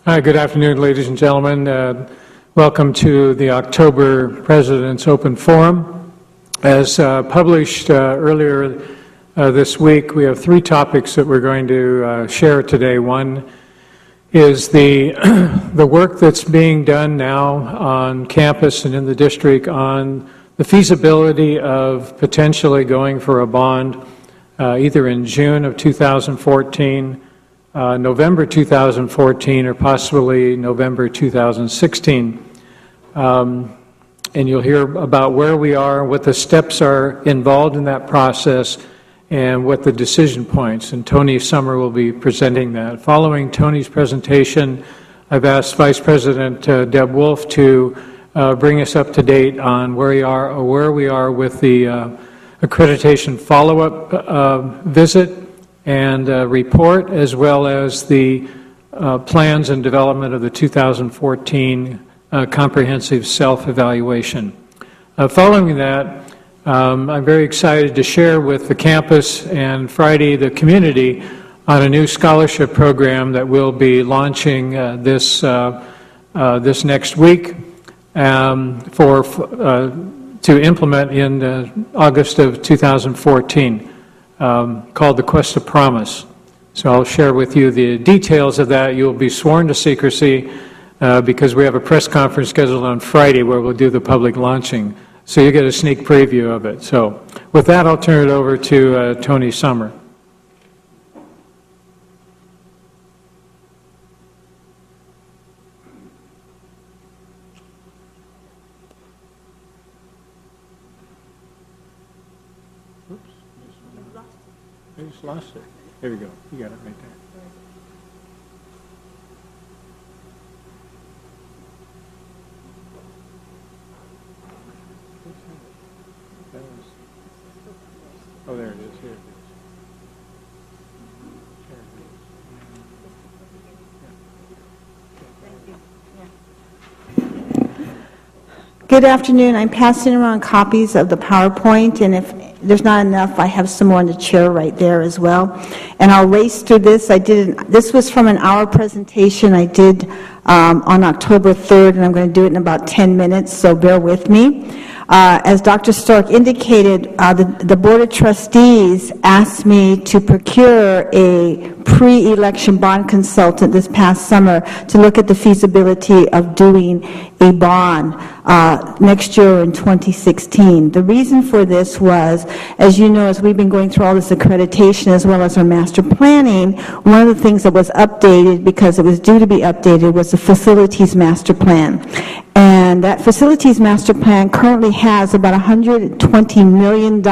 Hi, good afternoon, ladies and gentlemen. Welcome to the October President's Open Forum. As published earlier this week, we have three topics that we're going to share today. One is the work that's being done now on campus and in the district on the feasibility of potentially going for a bond either in June of 2014, November 2014, or possibly November 2016. And you'll hear about where we are, what the steps are involved in that process, and what the decision points. And Toni Sommer will be presenting that. Following Toni's presentation, I've asked Vice President Deb Wulff to bring us up to date on where we are with the accreditation follow-up visit and report, as well as the plans and development of the 2014 comprehensive self-evaluation. Following that, I'm very excited to share with the campus and Friday the community on a new scholarship program that we'll be launching this next week to implement in August of 2014. Called the Cuesta Promise. So I'll share with you the details of that. You'll be sworn to secrecy because we have a press conference scheduled on Friday where we'll do the public launching. So you get a sneak preview of it. So with that, I'll turn it over to Toni Sommer. I just lost it. There we go. You got it right there. Oh, there it is. Here it is. Good afternoon. I'm passing around copies of the PowerPoint, and if there's not enough, I have some more in the chair right there as well. And I'll race through this. This was from an hour presentation I did on October 3rd, and I'm going to do it in about 10 minutes, so bear with me. As Dr. Stork indicated, the Board of Trustees asked me to procure a pre-election bond consultant this past summer to look at the feasibility of doing a bond next year in 2016. The reason for this was, as you know, as we've been going through all this accreditation as well as our master planning, one of the things that was updated, because it was due to be updated, was the facilities master plan. And that facilities master plan currently has about $120 million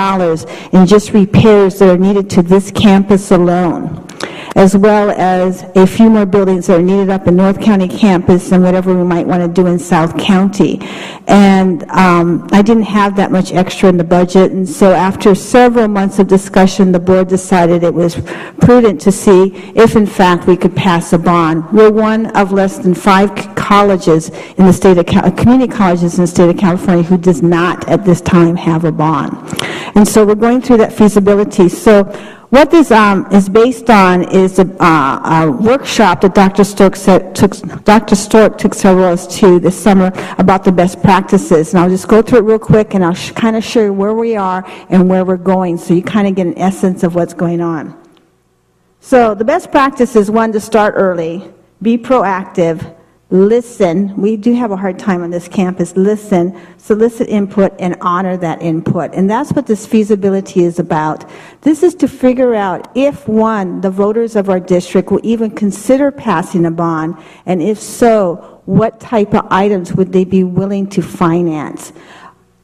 in just repairs that are needed to this campus alone, as well as a few more buildings that are needed up in North County campus and whatever we might want to do in South County. And I didn't have that much extra in the budget, and so after several months of discussion, the board decided it was prudent to see if, in fact, we could pass a bond. We're one of less than 5 colleges in the state of community colleges in the state of California who does not at this time have a bond. And so we're going through that feasibility. So what this is based on is a workshop that Dr. Stork took several of us to this summer about the best practices. And I'll just go through it real quick, and I'll kind of show you where we are and where we're going, so you kind of get an essence of what's going on. So the best practice is, one, to start early, be proactive, listen. We do have a hard time on this campus. Listen, solicit input, and honor that input. And that's what this feasibility is about. This is to figure out if, one, the voters of our district will even consider passing a bond, and if so, what type of items would they be willing to finance.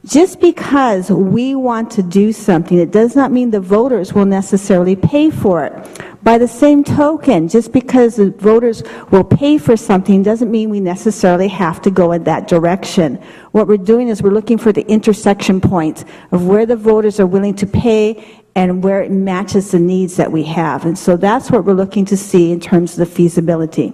Just because we want to do something, it does not mean the voters will necessarily pay for it. By the same token, just because the voters will pay for something doesn't mean we necessarily have to go in that direction. What we're doing is we're looking for the intersection points of where the voters are willing to pay and where it matches the needs that we have. And so that's what we're looking to see in terms of the feasibility.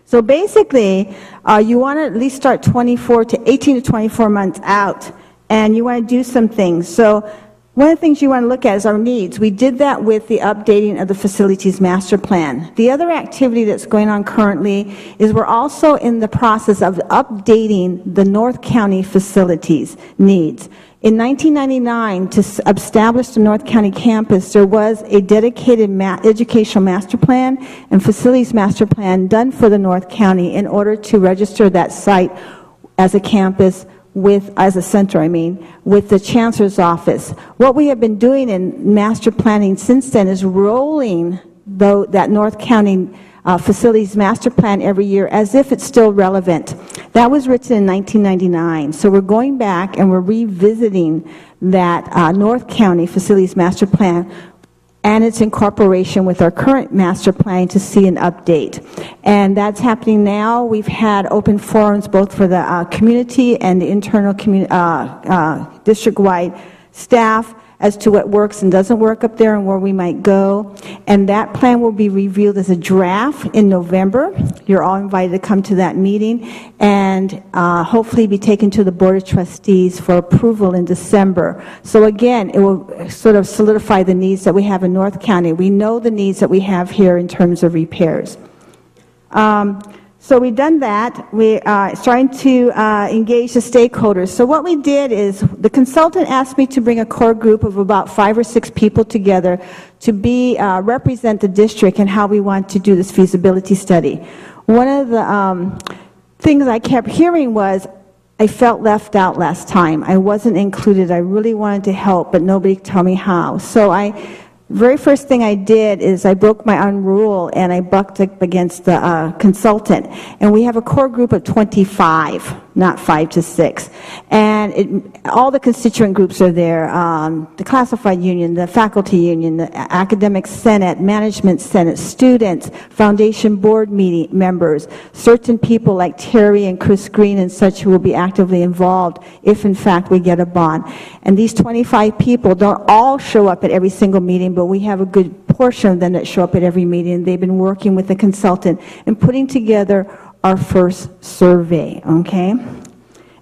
So basically, you want to at least start 18 to 24 months out, and you want to do some things. So One of the things you want to look at is our needs. We did that with the updating of the facilities master plan. The other activity that's going on currently is we're also in the process of updating the North County facilities needs. In 1999, to establish the North County campus, there was a dedicated educational master plan and facilities master plan done for the North County in order to register that site as a campus as a center, with the Chancellor's office. What we have been doing in master planning since then is rolling that North County facilities master plan every year as if it's still relevant. That was written in 1999. So we're going back and we're revisiting that North County facilities master plan and its incorporation with our current master plan to see an update. And that's happening now. We've had open forums both for the community and the internal district-wide staff as to what works and doesn't work up there and where we might go. And that plan will be revealed as a draft in November. You're all invited to come to that meeting and hopefully be taken to the Board of Trustees for approval in December. So again, it will sort of solidify the needs that we have in North County. We know the needs that we have here in terms of repairs. So we've done that. We are starting to engage the stakeholders. So what we did is the consultant asked me to bring a core group of about 5 or 6 people together to represent the district and how we want to do this feasibility study. One of the things I kept hearing was, I felt left out last time. I wasn't included. I really wanted to help, but nobody told me how. So very first thing I did is I broke my own rule and I bucked up against the consultant. And we have a core group of 25, not 5 to 6. And all the constituent groups are there, the classified union, the faculty union, the academic senate, management senate, students, foundation board members, certain people like Terry and Chris Green and such who will be actively involved if in fact we get a bond. And these 25 people don't all show up at every single meeting, but we have a good portion of them that show up at every meeting. They've been working with the consultant and putting together our first survey, okay?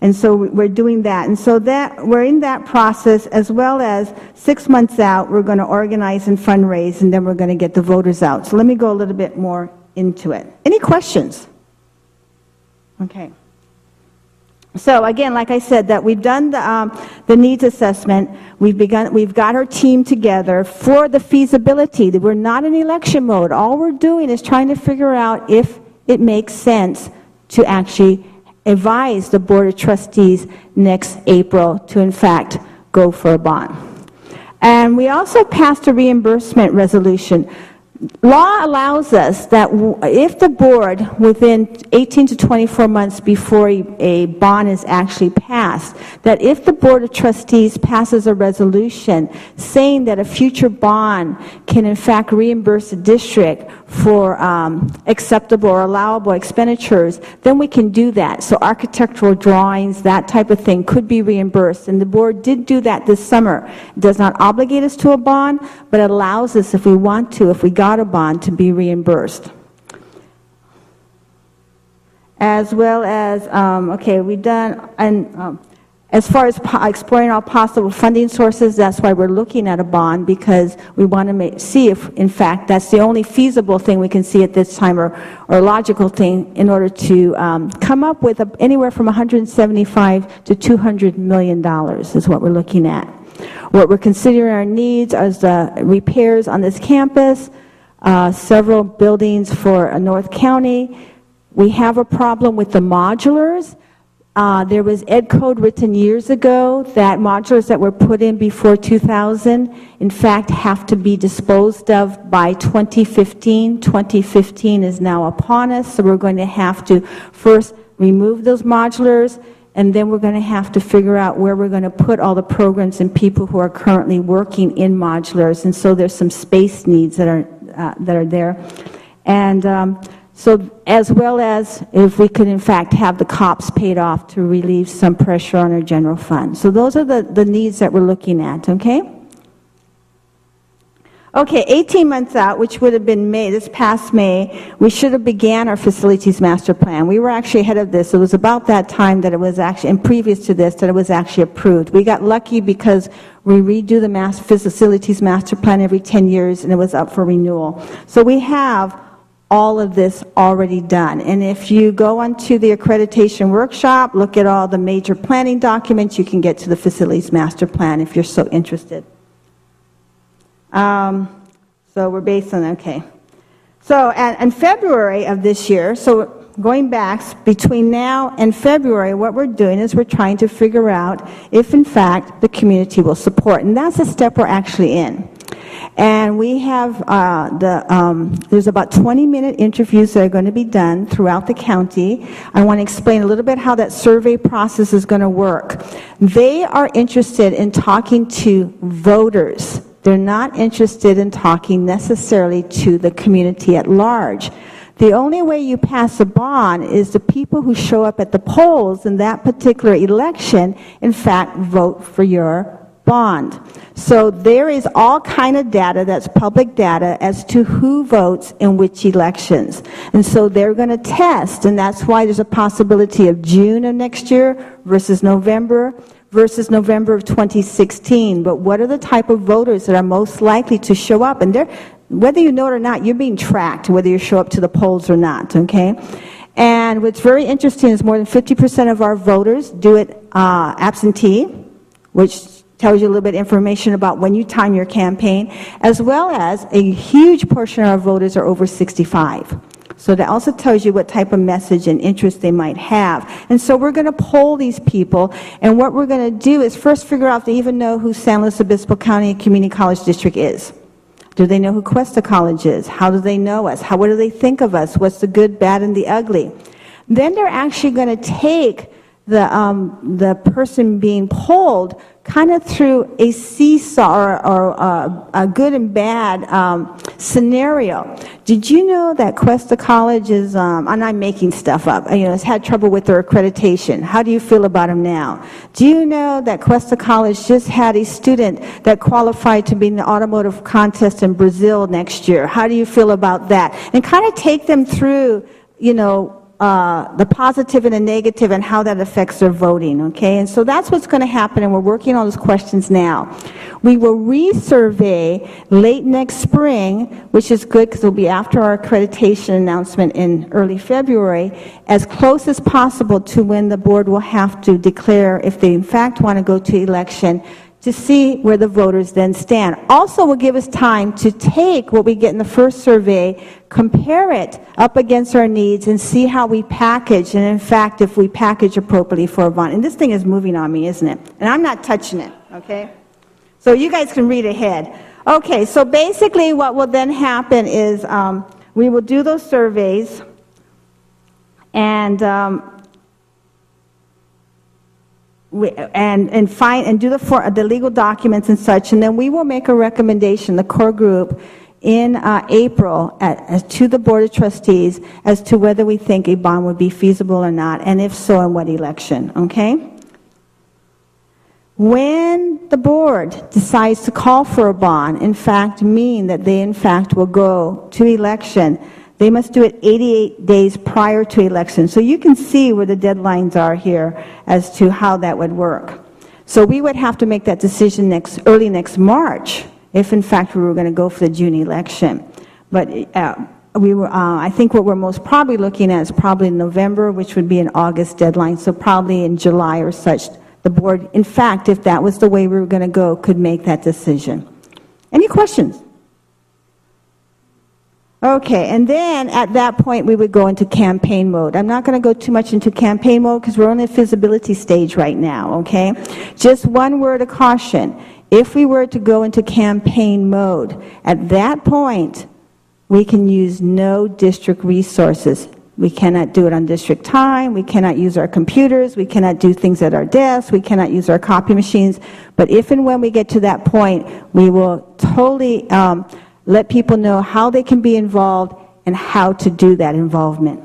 And so we're doing that. And so we're in that process, as well as 6 months out, we're going to organize and fundraise, and then we're going to get the voters out. So let me go a little bit more into it. Any questions? Okay. So again, like I said, that we've done the needs assessment. We've got our team together for the feasibility. We're not in election mode. All we're doing is trying to figure out if it makes sense to actually advise the Board of Trustees next April to, in fact, go for a bond. And we also passed a reimbursement resolution. Law allows us that if the board, within 18 to 24 months before a bond is actually passed, that if the Board of Trustees passes a resolution saying that a future bond can in fact reimburse the district for acceptable or allowable expenditures, then we can do that. So architectural drawings, that type of thing could be reimbursed. And the board did do that this summer. It does not obligate us to a bond, but it allows us, if we want to, if we got a bond, to be reimbursed. As well as, okay, we've done, and as far as exploring all possible funding sources, that's why we're looking at a bond, because we want to see if, in fact, that's the only feasible thing we can see at this time, or logical thing, in order to come up with anywhere from $175 to $200 million is what we're looking at. What we're considering our needs is the repairs on this campus, several buildings for North County. We have a problem with the modulars. There was ed code written years ago that modulars that were put in before 2000, in fact, have to be disposed of by 2015. 2015 is now upon us, so we're going to have to first remove those modulars, and then we're going to have to figure out where we're going to put all the programs and people who are currently working in modulars. And so there's some space needs that are there. And so as well as if we could in fact have the cops paid off to relieve some pressure on our general fund. So those are the needs that we're looking at, okay? Okay, 18 months out, which would have been May, this past May, we should have began our facilities master plan. We were actually ahead of this. It was about that time that it was actually, and previous to this, that it was actually approved. We got lucky because we redo the facilities master plan every 10 years, and it was up for renewal. So we have all of this already done. And if you go onto the accreditation workshop, look at all the major planning documents, you can get to the facilities master plan if you're so interested. So we're based on, okay. So in February of this year, so going back between now and February, what we're doing is we're trying to figure out if in fact the community will support. And that's the step we're actually in. And we have there's about 20-minute interviews that are going to be done throughout the county. I want to explain a little bit how that survey process is going to work. They are interested in talking to voters. They're not interested in talking necessarily to the community at large. The only way you pass a bond is the people who show up at the polls in that particular election, in fact, vote for your bond. So there is all kind of data that's public data as to who votes in which elections. And so they're going to test, and that's why there's a possibility of June of next year versus November of 2016. But what are the type of voters that are most likely to show up? And whether you know it or not, you're being tracked, whether you show up to the polls or not, okay? And what's very interesting is more than 50% of our voters do it absentee, which tells you a little bit of information about when you time your campaign, as well as a huge portion of our voters are over 65. So that also tells you what type of message and interest they might have. And so we're going to poll these people, and what we're going to do is first figure out if they even know who San Luis Obispo County Community College District is. Do they know who Cuesta College is? How do they know us? What do they think of us? What's the good, bad, and the ugly? Then they're actually going to take the person being polled kind of through a seesaw or a good and bad scenario. Did you know that Cuesta College is, and I'm making stuff up, has had trouble with their accreditation? How do you feel about them now? Do you know that Cuesta College just had a student that qualified to be in the automotive contest in Brazil next year? How do you feel about that? And kind of take them through, the positive and the negative and how that affects their voting, okay? And so that's what's going to happen, and we're working on those questions now. We will resurvey late next spring, which is good because it will be after our accreditation announcement in early February, as close as possible to when the board will have to declare if they in fact want to go to election, to see where the voters then stand. Also will give us time to take what we get in the first survey, compare it up against our needs, and see how we package, and in fact, if we package appropriately for a bond. And this thing is moving on me, isn't it? And I'm not touching it, okay? So you guys can read ahead. Okay, so basically what will then happen is we will do those surveys, and do the legal documents and such, and then we will make a recommendation, the core group, in April to the Board of Trustees as to whether we think a bond would be feasible or not, and if so, in what election, okay? When the board decides to call for a bond, in fact, mean that they in fact will go to election, they must do it 88 days prior to election. So you can see where the deadlines are here as to how that would work. So we would have to make that decision early next March if in fact we were going to go for the June election. But I think what we're most probably looking at is probably November, which would be an August deadline. So probably in July or such, the board, in fact, if that was the way we were going to go, could make that decision. Any questions? Okay, and then at that point we would go into campaign mode. I'm not going to go too much into campaign mode because we're on the feasibility stage right now, okay? Just one word of caution. If we were to go into campaign mode, at that point we can use no district resources. We cannot do it on district time, we cannot use our computers, we cannot do things at our desks, we cannot use our copy machines. But if and when we get to that point, we will totally let people know how they can be involved and how to do that involvement.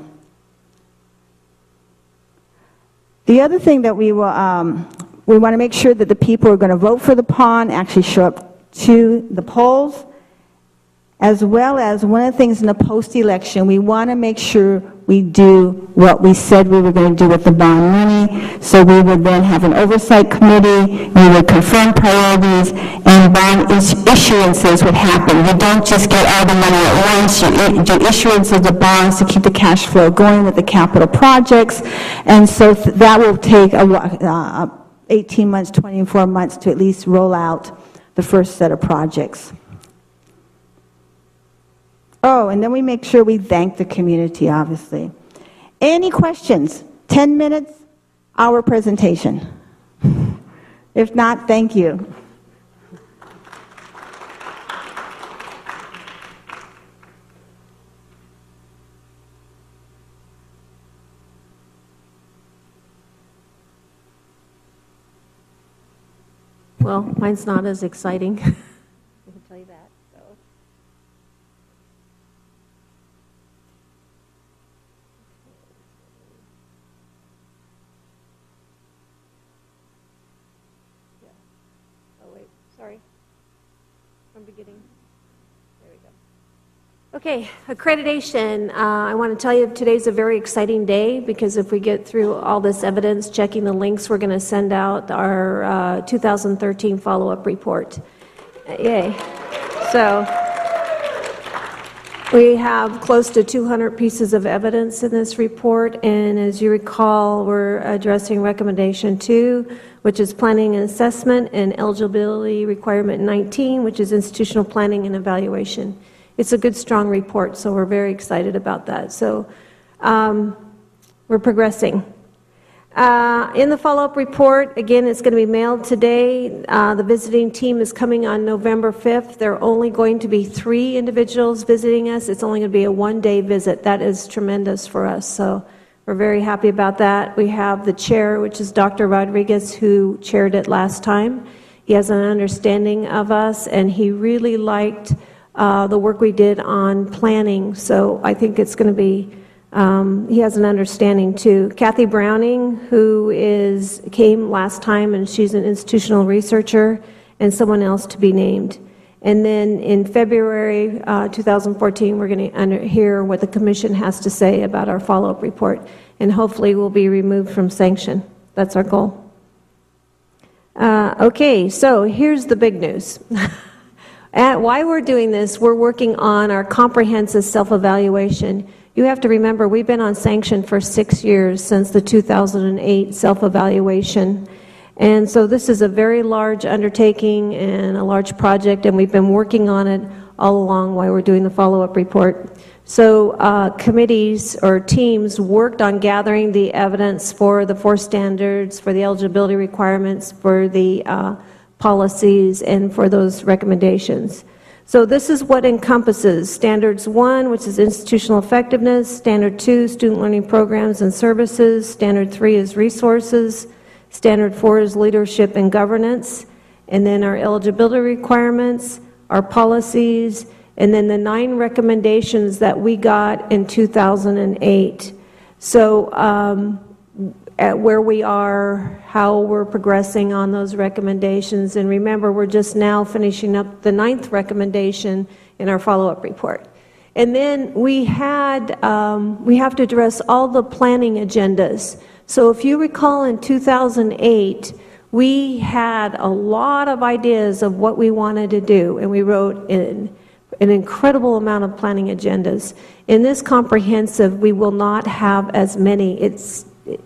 The other thing that we want to make sure that the people who are going to vote for the bond actually show up to the polls. as well as one of the things in the post-election, we want to make sure we do what we said we were going to do with the bond money. So we would then have an oversight committee, we would confirm priorities, and bond issuances would happen. You don't just get all the money at once, you do issuances of bonds to keep the cash flow going with the capital projects, and so that will take 18 months, 24 months to at least roll out the first set of projects. Oh, and then we make sure we thank the community, obviously. Any questions? 10 minutes, our presentation. If not, thank you. Well, mine's not as exciting. I can tell you that. So. Yeah. Oh, wait. Sorry. From beginning. There we go. Okay, accreditation. I want to tell you today's a very exciting day because if we get through all this evidence, checking the links, we're going to send out our 2013 follow-up report. Yay. So we have close to 200 pieces of evidence in this report, and as you recall, we're addressing recommendation 2, which is planning and assessment, and eligibility requirement 19, which is institutional planning and evaluation. It's a good, strong report, so we're very excited about that. So we're progressing. In the follow-up report, again, it's going to be mailed today. The visiting team is coming on November 5th. There are only going to be 3 individuals visiting us. It's only going to be a one-day visit. That is tremendous for us, so we're very happy about that. We have the chair, which is Dr. Rodriguez, who chaired it last time. He has an understanding of us, and he really liked the work we did on planning, so I think it's going to be, he has an understanding too. Kathy Browning, who came last time, and she's an institutional researcher, and someone else to be named. And then in February 2014, we're going to hear what the Commission has to say about our follow-up report, and hopefully we'll be removed from sanction. That's our goal. Okay, so here's the big news. Why we're doing this, we're working on our comprehensive self-evaluation. You have to remember, we've been on sanction for 6 years since the 2008 self-evaluation. And so this is a very large undertaking and a large project, and we've been working on it all along while we're doing the follow-up report. So committees or teams worked on gathering the evidence for the 4 standards, for the eligibility requirements, for the policies, and for those recommendations. So this is what encompasses Standards 1, which is institutional effectiveness, Standard 2, student learning programs and services, Standard 3 is resources, Standard 4 is leadership and governance, and then our eligibility requirements, our policies, and then the 9 recommendations that we got in 2008. So at where we are, how we're progressing on those recommendations, and remember, we're just now finishing up the 9th recommendation in our follow-up report. And then we have to address all the planning agendas. So if you recall, in 2008, we had a lot of ideas of what we wanted to do, and we wrote an incredible amount of planning agendas. In this comprehensive, we will not have as many.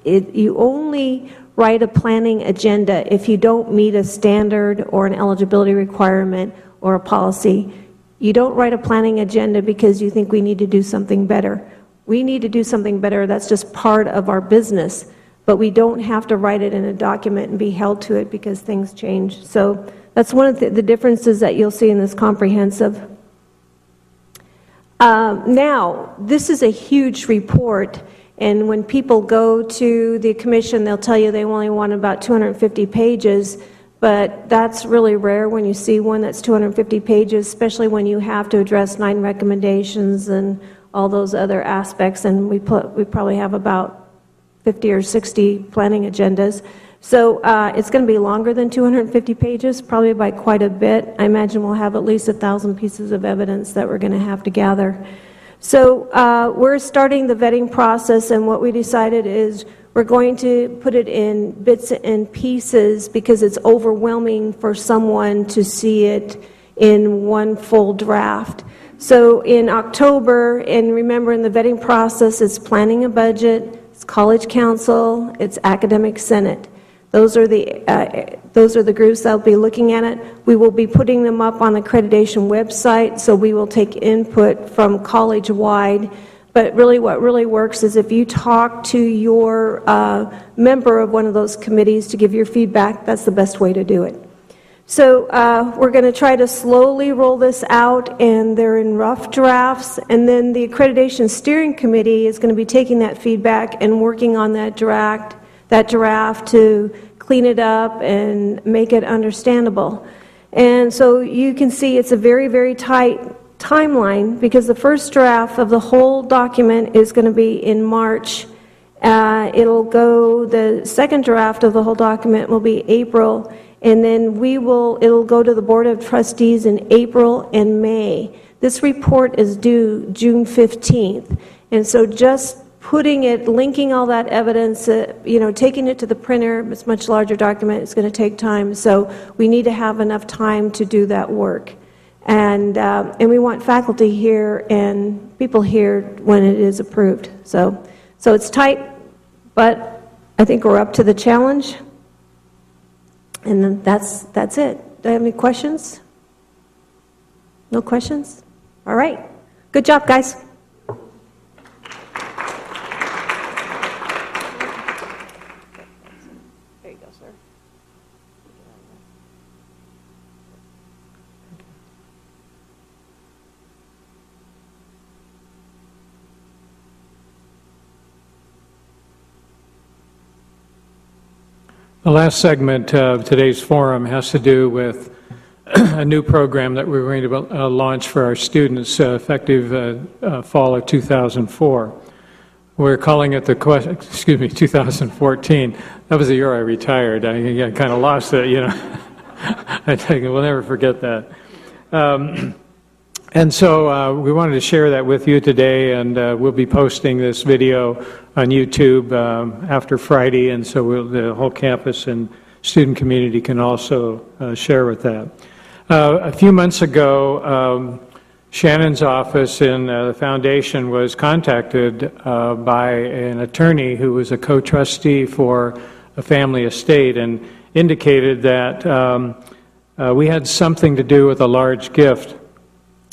You only write a planning agenda if you don't meet a standard or an eligibility requirement or a policy. You don't write a planning agenda because you think we need to do something better. We need to do something better. That's just part of our business. But we don't have to write it in a document and be held to it because things change. So that's one of the differences that you'll see in this comprehensive. Now, this is a huge report. And when people go to the Commission, they'll tell you they only want about 250 pages, but that's really rare when you see one that's 250 pages, especially when you have to address 9 recommendations and all those other aspects, and we probably have about 50 or 60 planning agendas. So it's going to be longer than 250 pages, probably by quite a bit. I imagine we'll have at least 1,000 pieces of evidence that we're going to have to gather. So we're starting the vetting process, and what we decided is we're going to put it in bits and pieces because it's overwhelming for someone to see it in one full draft. So in October, and remember in the vetting process, it's planning a budget, it's college council, it's academic senate. Those are the groups that will be looking at it. We will be putting them up on the accreditation website, so we will take input from college-wide. But really what really works is if you talk to your member of one of those committees to give your feedback, that's the best way to do it. So we're going to try to slowly roll this out, and they're in rough drafts, and then the Accreditation Steering Committee is going to be taking that feedback and working on that draft to clean it up and make it understandable. And so you can see it's a very, very tight timeline because the first draft of the whole document is going to be in March. The second draft of the whole document will be April, and then it'll go to the Board of Trustees in April and May. This report is due June 15th, and so just linking all that evidence, taking it to the printer, it's a much larger document, it's going to take time, so we need to have enough time to do that work. And we want faculty here and people here when it is approved. So it's tight, but I think we're up to the challenge. And then that's it. Do I have any questions? No questions? All right. Good job, guys. There you go, sir. The last segment of today's forum has to do with a new program that we're going to launch for our students effective fall of 2004. We're calling it 2014. That was the year I retired. I kind of lost it, I think we'll never forget that. And so we wanted to share that with you today, and we'll be posting this video on YouTube after Friday, and so the whole campus and student community can also share with that. A few months ago, Shannon's office in the foundation was contacted by an attorney who was a co-trustee for a family estate and indicated that we had something to do with a large gift.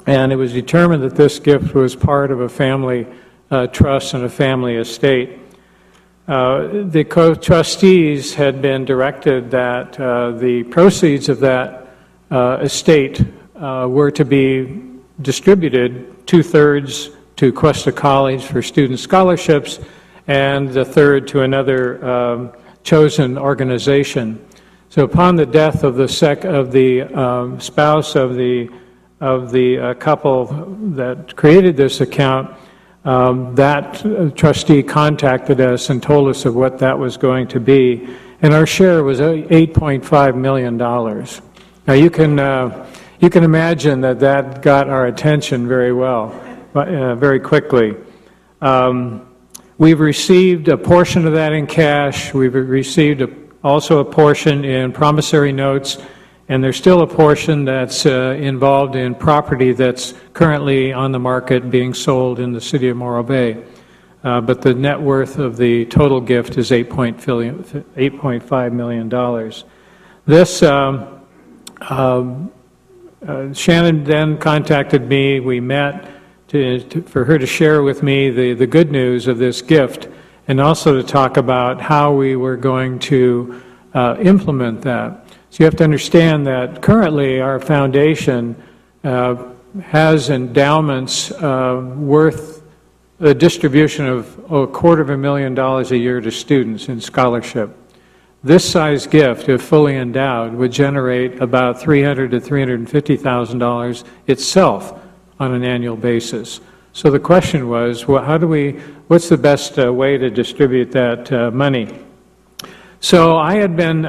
And it was determined that this gift was part of a family trust and a family estate. The co-trustees had been directed that the proceeds of that estate were to be distributed, 2/3 to Cuesta College for student scholarships, and the third to another chosen organization. So upon the death of the spouse of the couple that created this account, that trustee contacted us and told us of what that was going to be, and our share was $8.5 million. Now you can imagine that got our attention very well, very quickly. We've received a portion of that in cash. We've received also a portion in promissory notes, and there's still a portion that's involved in property that's currently on the market being sold in the city of Morro Bay. But the net worth of the total gift is $8.5 million. This, Shannon then contacted me. We met for her to share with me the good news of this gift, and also to talk about how we were going to implement that. So you have to understand that currently our foundation has endowments worth a distribution of $250,000 a year to students in scholarship. This size gift, if fully endowed, would generate about $300,000 to $350,000 itself on an annual basis. So the question was, well, what's the best way to distribute that money? So I had been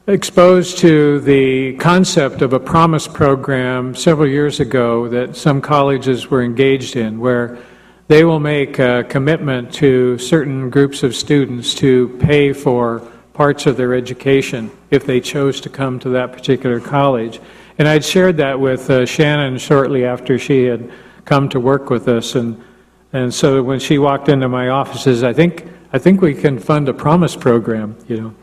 exposed to the concept of a promise program several years ago that some colleges were engaged in, where they will make a commitment to certain groups of students to pay for parts of their education if they chose to come to that particular college. And I'd shared that with Shannon shortly after she had come to work with us, and so when she walked into my offices, I think we can fund a promise program, you know.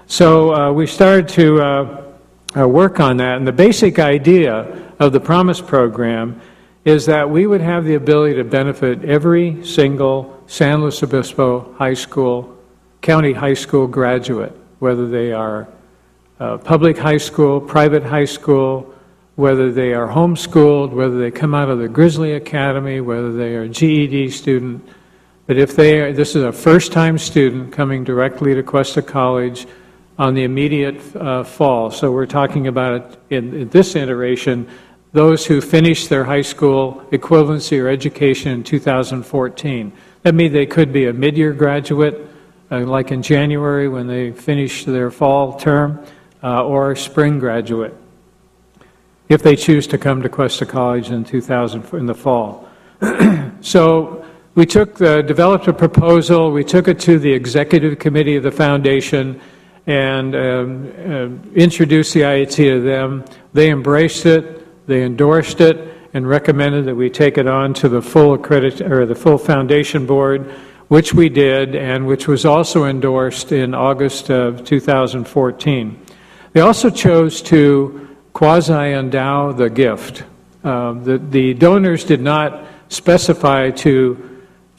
So we started to work on that, and the basic idea of the promise program is that we would have the ability to benefit every single San Luis Obispo high school, county high school graduate, whether they are public high school, private high school, whether they are homeschooled, whether they come out of the Grizzly Academy, whether they are a GED student. But if this is a first-time student coming directly to Cuesta College on the immediate fall, so we're talking about it in this iteration, those who finished their high school equivalency or education in 2014. That means they could be a mid-year graduate, like in January when they finish their fall term, or a spring graduate, if they choose to come to Cuesta College in the fall. So we developed a proposal, we took it to the executive committee of the foundation and introduced the idea to them. They embraced it, they endorsed it, and recommended that we take it on to the full foundation board, which we did, and which was also endorsed in August of 2014. They also chose to quasi-endow the gift. The donors did not specify to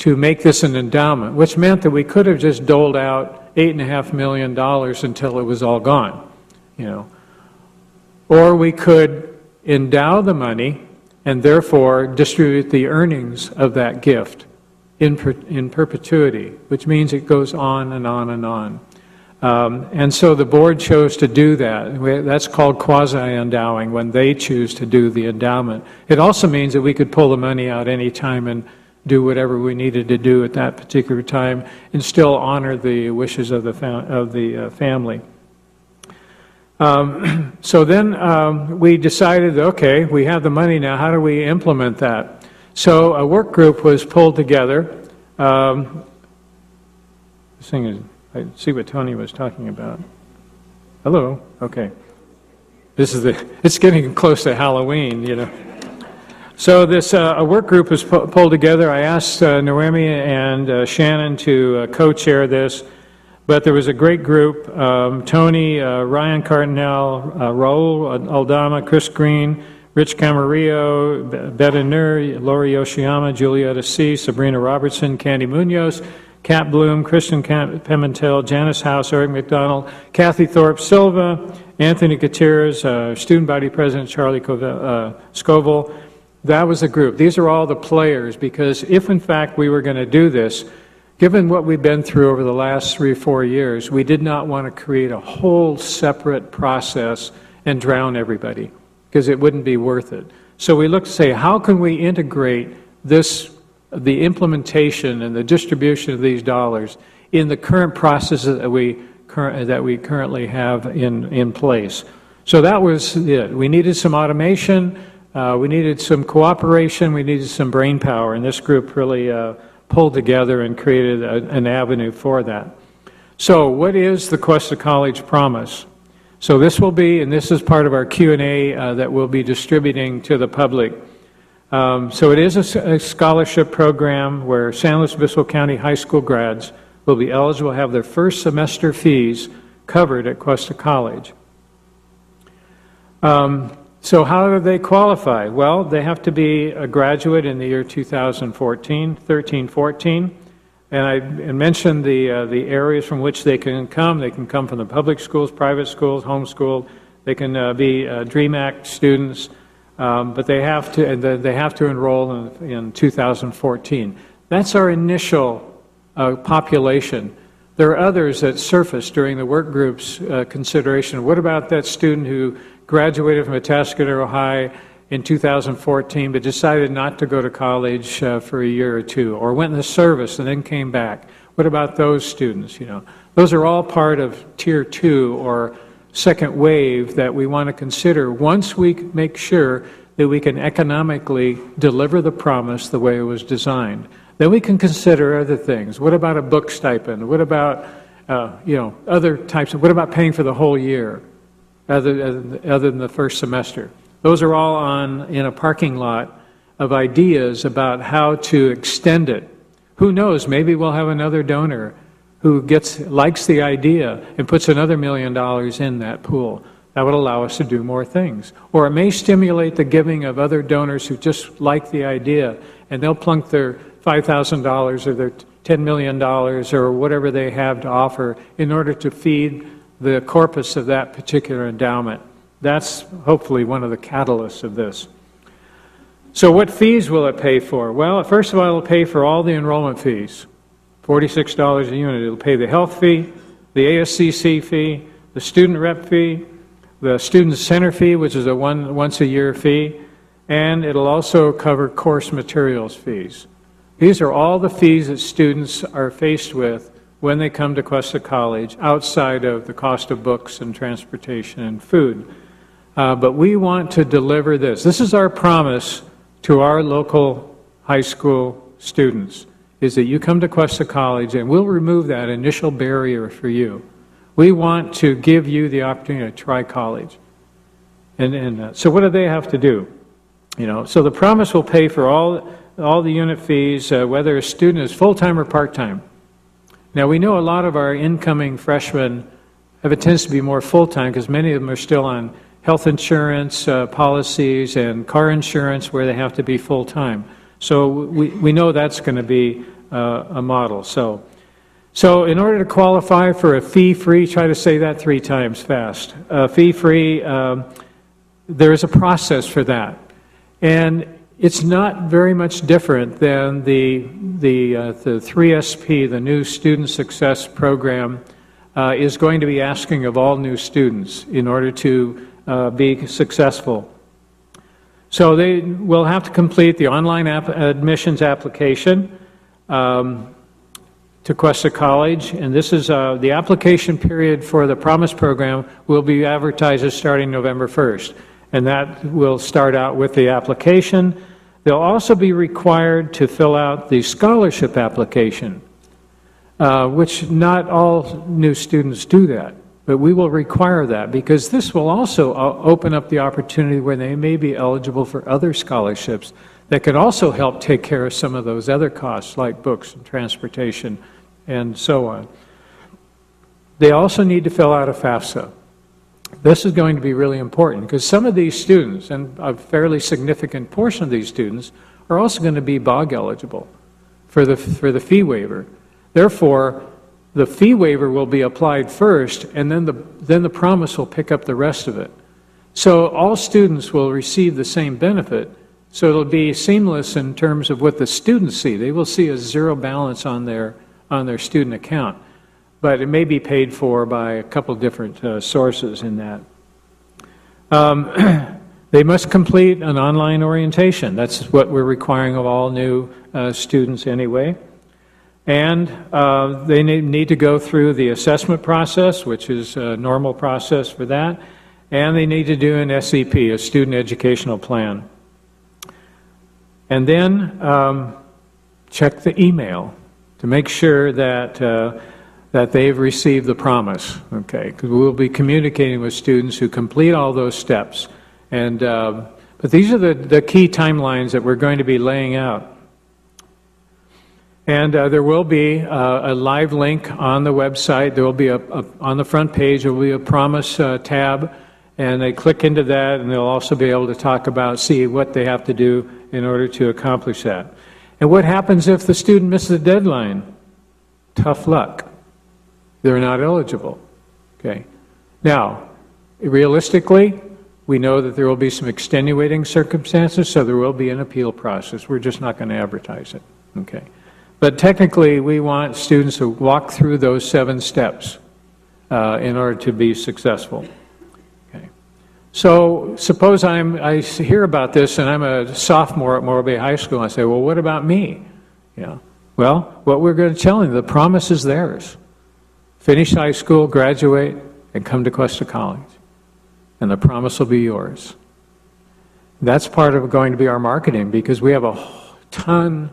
make this an endowment, which meant that we could have just doled out $8.5 million until it was all gone, you know. Or we could endow the money and therefore distribute the earnings of that gift in perpetuity, which means it goes on and on and on. And so the board chose to do that. That's called quasi-endowing, when they choose to do the endowment. It also means that we could pull the money out any time and do whatever we needed to do at that particular time and still honor the wishes of the family. So then we decided, okay, we have the money now, how do we implement that? So a work group was pulled together. I see what Toni was talking about. Hello, okay. It's getting close to Halloween, you know. So this a work group was pulled together. I asked Noemi and Shannon to co-chair this, but there was a great group: Toni, Ryan Cardinal, Raul Aldama, Chris Green, Rich Camarillo, Betta Nur, Lori Yoshiyama, Julietta C., Sabrina Robertson, Candy Munoz, Kat Bloom, Kristen Pimentel, Janice House, Eric McDonald, Kathy Thorpe Silva, Anthony Gutierrez, student body president Charlie Scoville. That was the group. These are all the players, because if in fact we were going to do this, given what we've been through over the last 3 or 4 years, we did not want to create a whole separate process and drown everybody, because it wouldn't be worth it. So we looked to say, how can we integrate the implementation and the distribution of these dollars in the current processes that we currently have in place. So that was it. We needed some automation, we needed some cooperation, we needed some brain power, and this group really pulled together and created an avenue for that. So what is the Cuesta College Promise? So this will be, and this is part of our Q&A that we'll be distributing to the public. So it is a scholarship program where San Luis Obispo County high school grads will be eligible to have their first semester fees covered at Cuesta College. So how do they qualify? Well, they have to be a graduate in the year 2014, 13-14. And I mentioned the areas from which they can come. They can come from the public schools, private schools, homeschooled. They can be DREAM Act students. But they have to enroll in 2014. That's our initial population. There are others that surfaced during the work group's consideration. What about that student who graduated from Atascadero High in 2014 but decided not to go to college for a year or two, or went in the service and then came back? What about those students? You know, Those are all part of Tier 2 or second wave that we want to consider once we make sure that we can economically deliver the promise the way it was designed. Then we can consider other things. What about a book stipend? What about other types of, what about paying for the whole year other than the first semester? Those are all in a parking lot of ideas about how to extend it. Who knows, maybe we'll have another donor who likes the idea and puts another $1 million in that pool. That would allow us to do more things. Or it may stimulate the giving of other donors who just like the idea, and they'll plunk their $5,000 or their $10 million or whatever they have to offer in order to feed the corpus of that particular endowment. That's hopefully one of the catalysts of this. So what fees will it pay for? Well, first of all, it'll pay for all the enrollment fees, $46 a unit. It'll pay the health fee, the ASCC fee, the student rep fee, the student center fee, which is a once-a-year fee, and it'll also cover course materials fees. These are all the fees that students are faced with when they come to Cuesta College outside of the cost of books and transportation and food. But we want to deliver this. This is our promise to our local high school students, is that you come to Cuesta College and we'll remove that initial barrier for you. We want to give you the opportunity to try college. So what do they have to do? So the promise will pay for all the unit fees, whether a student is full-time or part-time. Now, we know a lot of our incoming freshmen have a tendency to be more full-time because many of them are still on health insurance policies and car insurance where they have to be full-time. So we know that's going to be a model. So in order to qualify for a fee-free, try to say that 3 times fast, fee-free, there is a process for that. And it's not very much different than the 3SP, the new Student Success Program, is going to be asking of all new students in order to be successful. So they will have to complete the online admissions application to Cuesta College, and this is the application period for the Promise program will be advertised starting November 1st, and that will start out with the application. They'll also be required to fill out the scholarship application, which not all new students do that, but we will require that because this will also open up the opportunity where they may be eligible for other scholarships that could also help take care of some of those other costs like books and transportation and so on. They also need to fill out a FAFSA. This is going to be really important because some of these students, and a fairly significant portion of these students, are also going to be BOG eligible for the fee waiver. Therefore, the fee waiver will be applied first, and then the promise will pick up the rest of it. So all students will receive the same benefit. So it'll be seamless in terms of what the students see. They will see a zero balance on their student account, but it may be paid for by a couple different sources in that. They must complete an online orientation. That's what we're requiring of all new students anyway. And they need to go through the assessment process, which is a normal process for that, and they need to do an SEP, a student educational plan. And then check the email to make sure that they've received the promise, okay? Because we'll be communicating with students who complete all those steps. And but these are the key timelines that we're going to be laying out. And there will be a live link on the website. There will be on the front page, there will be a Promise tab, and they click into that, and they'll also be able to see what they have to do in order to accomplish that. And what happens if the student misses the deadline? Tough luck. They're not eligible. Okay. Now, realistically, we know that there will be some extenuating circumstances, so there will be an appeal process. We're just not going to advertise it. Okay. But technically, we want students to walk through those 7 steps in order to be successful. Okay. So suppose I hear about this and I'm a sophomore at Morro Bay High School, and I say, well, what about me? Yeah. Well, what we're going to tell them, the promise is theirs. Finish high school, graduate, and come to Cuesta College. And the promise will be yours. That's part of going to be our marketing, because we have a ton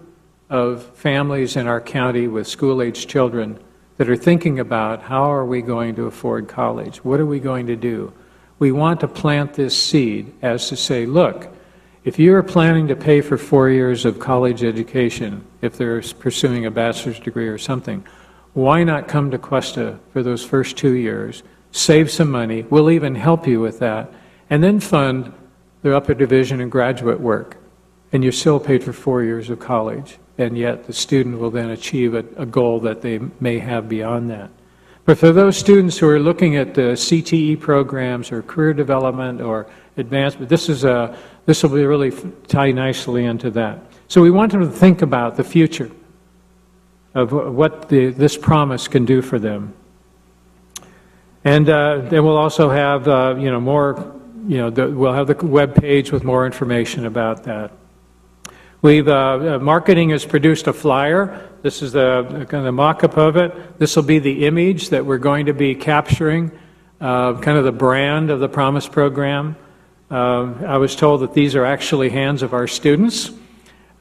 of families in our county with school-aged children that are thinking about, how are we going to afford college? What are we going to do? We want to plant this seed as to say, look, if you are planning to pay for 4 years of college education, if they're pursuing a bachelor's degree or something, why not come to Cuesta for those first 2 years, save some money, we'll even help you with that, and then fund the upper division and graduate work. And you're still paid for 4 years of college, and yet the student will then achieve a goal that they may have beyond that. But for those students who are looking at the CTE programs or career development or advancement, this will be really tie nicely into that. So we want them to think about the future of what this promise can do for them. And then we'll also have more. We'll have the web page with more information about that. We've marketing has produced a flyer. This is the kind of mock-up of it. This will be the image that we're going to be capturing, kind of the brand of the Promise program. I was told that these are actually hands of our students,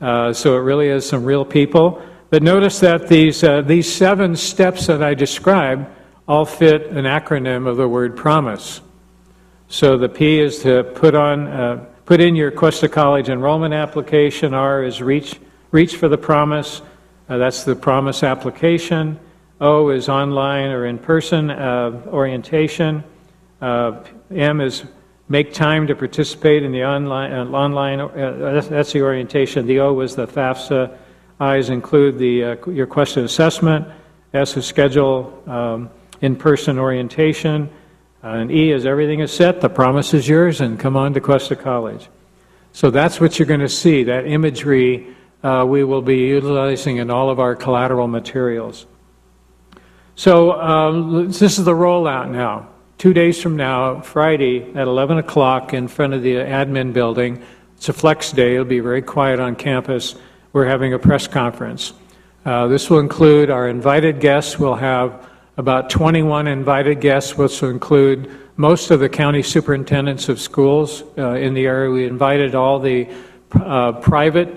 so it really is some real people. But notice that these 7 steps that I described all fit an acronym of the word promise. So the P is to put in your Cuesta College enrollment application. R is reach for the promise. That's the promise application. O is online or in-person orientation. M is make time to participate in the online. That's the orientation. The O is the FAFSA. I's include your Cuesta assessment. S is schedule in-person orientation. And E is everything is set, the promise is yours, and come on to Cuesta College. So that's what you're going to see, that imagery we will be utilizing in all of our collateral materials. So this is the rollout now. 2 days from now, Friday at 11 o'clock in front of the admin building. It's a flex day. It'll be very quiet on campus. We're having a press conference. This will include our invited guests. We'll have about 21 invited guests, which will include most of the county superintendents of schools in the area. We invited all the private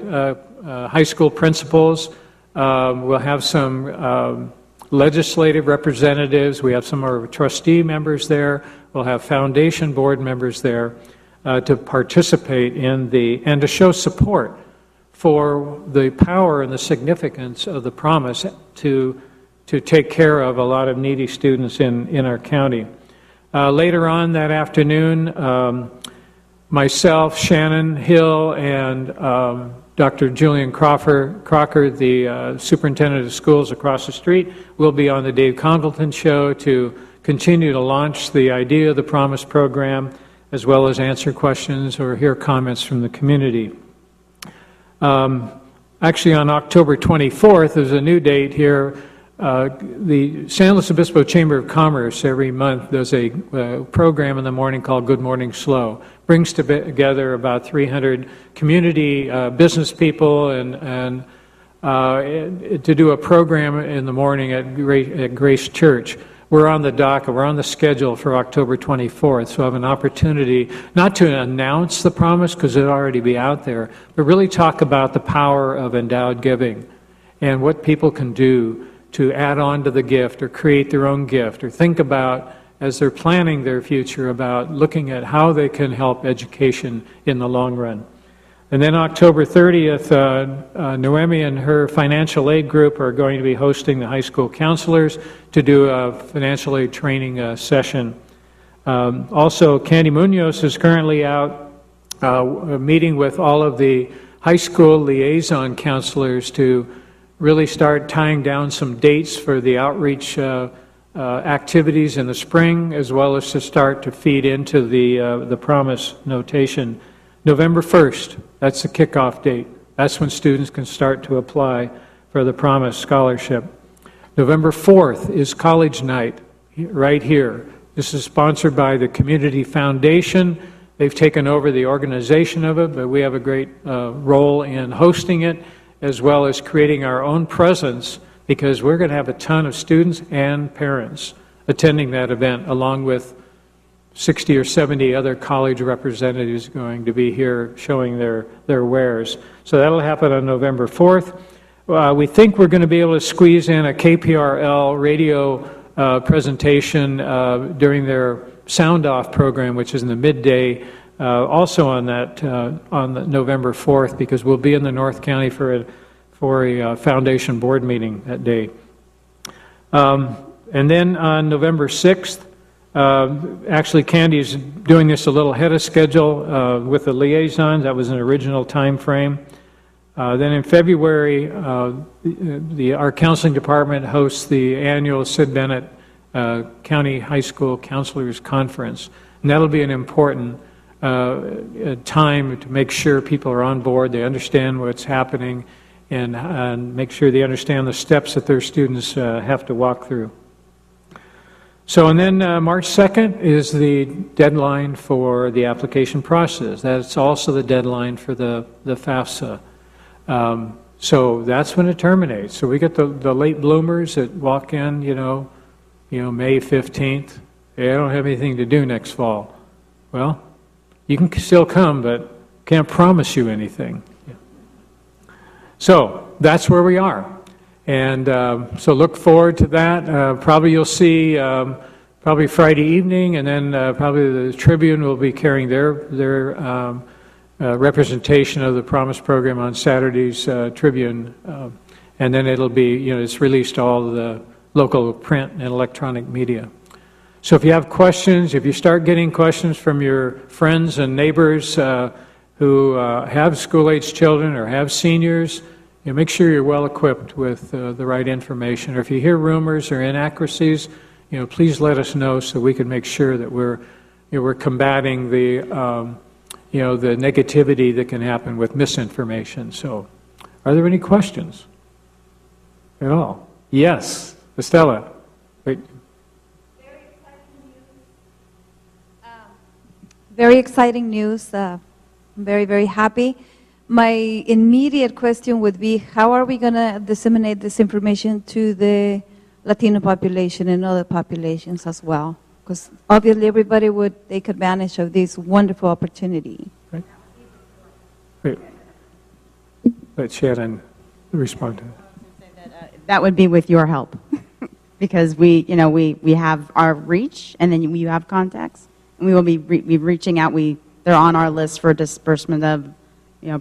high school principals. We'll have some legislative representatives. We have some of our trustee members there. We'll have foundation board members there to participate in and to show support for the power and the significance of the promise to take care of a lot of needy students in our county. Later on that afternoon, myself, Shannon Hill, and Dr. Julian Crocker, the superintendent of schools across the street, will be on the Dave Congleton Show to continue to launch the idea of the Promise program, as well as answer questions or hear comments from the community. Actually, on October 24th, there's a new date here. The San Luis Obispo Chamber of Commerce every month does a program in the morning called Good Morning SLO. Brings together about 300 community business people and to do a program in the morning at Grace Church. We're on the dock, we're on the schedule for October 24th, so I have an opportunity not to announce the promise because it'll already be out there, but really talk about the power of endowed giving and what people can do to add on to the gift or create their own gift or think about, as they're planning their future, about looking at how they can help education in the long run. And then October 30th, Noemi and her financial aid group are going to be hosting the high school counselors to do a financial aid training session. Also, Candy Munoz is currently out meeting with all of the high school liaison counselors to really start tying down some dates for the outreach activities in the spring, as well as to start to feed into the Promise notation. November 1st, that's the kickoff date. That's when students can start to apply for the Promise scholarship. November 4th is college night, right here. This is sponsored by the Community Foundation. They've taken over the organization of it, but we have a great role in hosting it, as well as creating our own presence because we're going to have a ton of students and parents attending that event, along with 60 or 70 other college representatives going to be here showing their wares. So that'll happen on November 4th. We think we're going to be able to squeeze in a KPRL radio presentation during their Sound Off program, which is in the midday, also on that on the November 4th, because we'll be in the North County for a foundation board meeting that day. And then on November 6th, actually Candy's doing this a little ahead of schedule with the liaisons. That was an original time frame. Then in February, our counseling department hosts the annual Sid Bennett County High School Counselors Conference. And that'll be an important time to make sure people are on board, they understand what's happening, and make sure they understand the steps that their students have to walk through. So, and then March 2nd is the deadline for the application process. That's also the deadline for the FAFSA. So that's when it terminates. So we get the late bloomers that walk in, May 15th. They don't have anything to do next fall. Well, you can still come, but can't promise you anything. So that's where we are. And so look forward to that. Probably you'll see probably Friday evening, and then probably the Tribune will be carrying their representation of the Promise program on Saturday's Tribune. And then it'll be, it's released to all the local print and electronic media. So if you have questions, if you start getting questions from your friends and neighbors who have school-age children or have seniors, make sure you're well equipped with the right information. Or if you hear rumors or inaccuracies, please let us know so we can make sure that we're combating the the negativity that can happen with misinformation. So, are there any questions at all? Yes, Estella. Wait. Very exciting news. I'm very, very happy. My immediate question would be, how are we going to disseminate this information to the Latino population and other populations as well? Because obviously everybody would take advantage of this wonderful opportunity. Right. Wait. Let Shannon respond to that. That would be with your help, because we have our reach, and then you have contacts, and we will be reaching out. They're on our list for disbursement of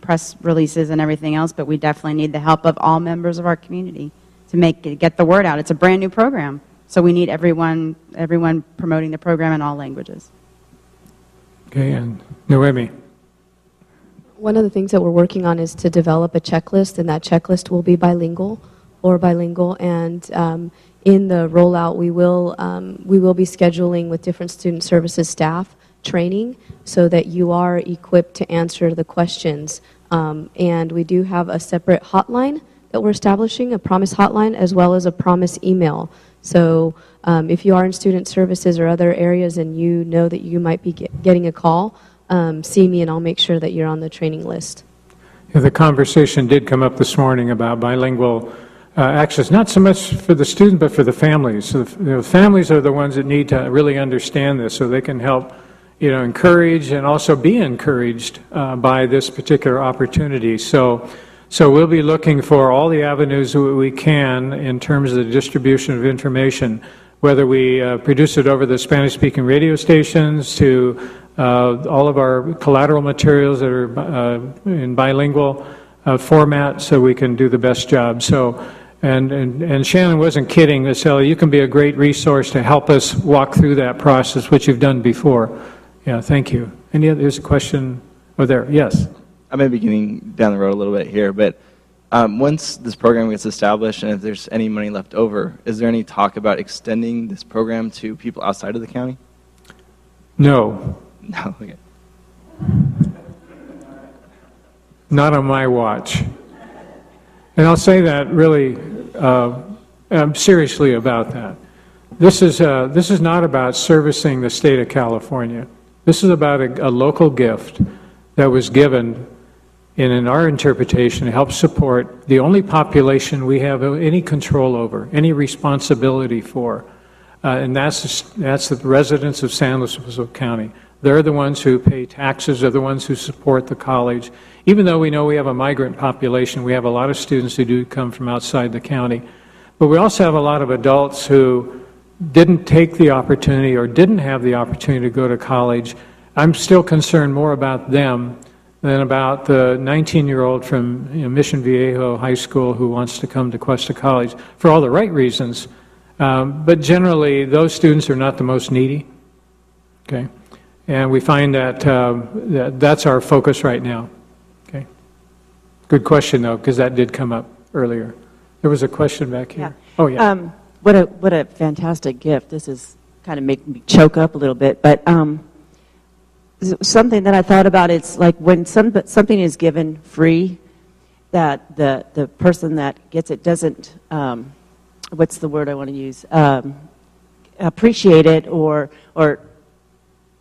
press releases and everything else, but we definitely need the help of all members of our community to get the word out. It's a brand new program, so we need everyone promoting the program in all languages. Okay, and Noemi. One of the things that we're working on is to develop a checklist, and that checklist will be bilingual. And in the rollout, we will be scheduling with different student services staff training so that you are equipped to answer the questions. And we do have a separate hotline that we're establishing, a Promise hotline, as well as a Promise email. So if you are in student services or other areas and you know that you might be getting a call, see me and I'll make sure that you're on the training list. Yeah, the conversation did come up this morning about bilingual access, not so much for the student, but for the families. So the families are the ones that need to really understand this so they can help encourage and also be encouraged by this particular opportunity. So we'll be looking for all the avenues that we can in terms of the distribution of information, whether we produce it over the Spanish-speaking radio stations to all of our collateral materials that are in bilingual format, so we can do the best job. So, and Shannon wasn't kidding, Estella, you can be a great resource to help us walk through that process, which you've done before. Yeah, thank you. There's a question over there. Yes. I may be getting down the road a little bit here, but once this program gets established and if there's any money left over, is there any talk about extending this program to people outside of the county? No. No, okay. Not on my watch. And I'll say that really seriously about that. This is not about servicing the state of California. This is about a local gift that was given and in our interpretation, helps support the only population we have any control over, any responsibility for, and that's the residents of San Luis Obispo County. They're the ones who pay taxes, they're the ones who support the college. Even though we know we have a migrant population, we have a lot of students who do come from outside the county. But we also have a lot of adults who didn't take the opportunity or didn't have the opportunity to go to college. I'm still concerned more about them than about the 19-year-old from Mission Viejo High School who wants to come to Cuesta College for all the right reasons. But generally, those students are not the most needy. Okay, and we find that, that's our focus right now. Okay, good question though, because that did come up earlier. There was a question back here. Yeah. Oh yeah. What a fantastic gift. This is kind of making me choke up a little bit, but something that I thought about, it's like when something is given free, that the person that gets it doesn't, what's the word I want to use, appreciate it, or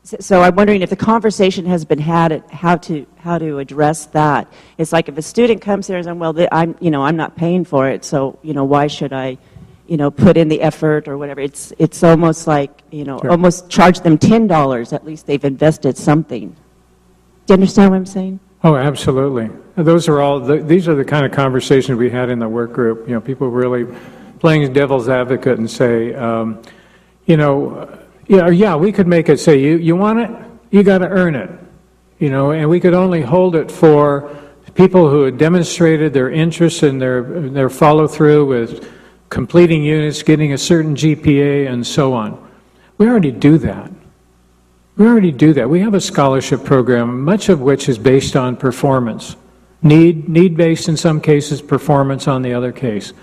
so I'm wondering if the conversation has been had at how to address that. It's like if a student comes here and says, well, I'm not paying for it, so why should I put in the effort or whatever. It's almost like, Sure. almost charge them $10. At least they've invested something. Do you understand what I'm saying? Oh, absolutely. Those are all, these are the kind of conversations we had in the work group. People really playing devil's advocate and say, yeah, we could make it say, you want it, you got to earn it. And we could only hold it for people who had demonstrated their interest and their follow-through with completing units, getting a certain GPA, and so on. We already do that. We have a scholarship program, much of which is based on performance. Need-based in some cases, performance on the other case.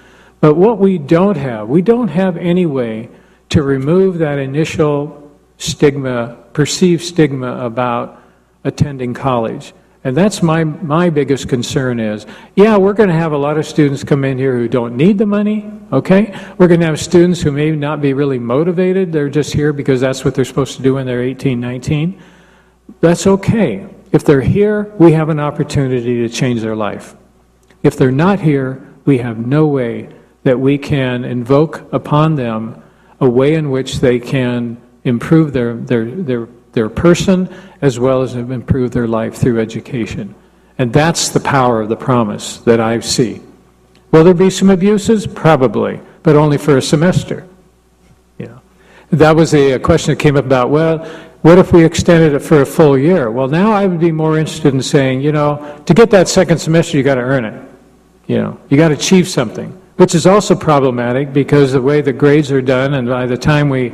But what we don't have any way to remove that initial stigma, perceived stigma about attending college. And that's my biggest concern is, yeah, we're going to have a lot of students come in here who don't need the money, okay? We're going to have students who may not be really motivated. They're just here because that's what they're supposed to do when they're 18, 19. That's okay. If they're here, we have an opportunity to change their life. If they're not here, we have no way that we can invoke upon them a way in which they can improve their person as well as improve their life through education. And that's the power of the promise that I see. Will there be some abuses? Probably, but only for a semester. That was a question that came up about, well, what if we extended it for a full year? Well, now I would be more interested in saying, to get that second semester, you got to earn it. You got to achieve something, which is also problematic because the way the grades are done, and by the time we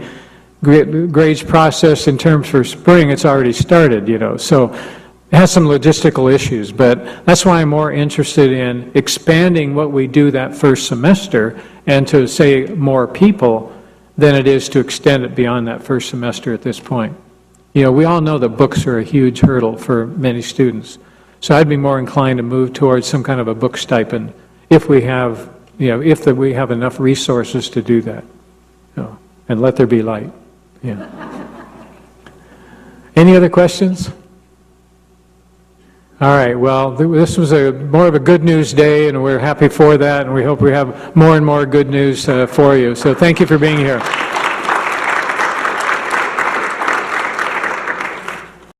grades processed in terms for spring, it's already started, so it has some logistical issues, but that's why I'm more interested in expanding what we do that first semester and to say more people than it is to extend it beyond that first semester at this point. We all know that books are a huge hurdle for many students, so I'd be more inclined to move towards some kind of a book stipend if we have, if we have enough resources to do that, and let there be light. Any other questions? All right, well, this was more of a good news day, and we're happy for that, and we hope we have more and more good news for you. So thank you for being here.